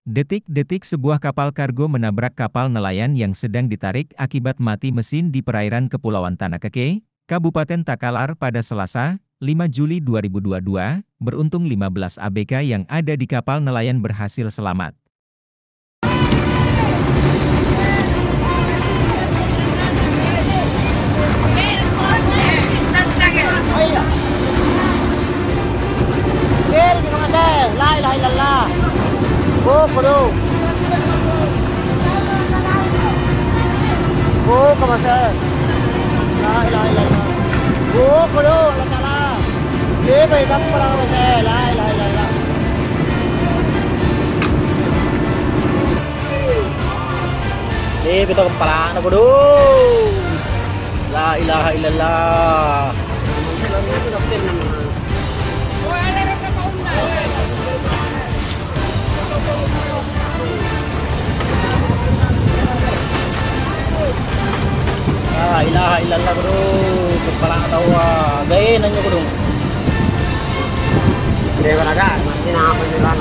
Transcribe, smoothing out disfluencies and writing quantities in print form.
Detik-detik sebuah kapal kargo menabrak kapal nelayan yang sedang ditarik akibat mati mesin di perairan Kepulauan Tanakeke, Kabupaten Takalar pada Selasa, 5 Juli 2022, beruntung 15 ABK yang ada di kapal nelayan berhasil selamat. Ito kempalaan ako do. La ilaha illallah. La ilaha illallah bro. Kempalaan tahu gaya nanya ko dong. Hindi ko na masih na ako nila.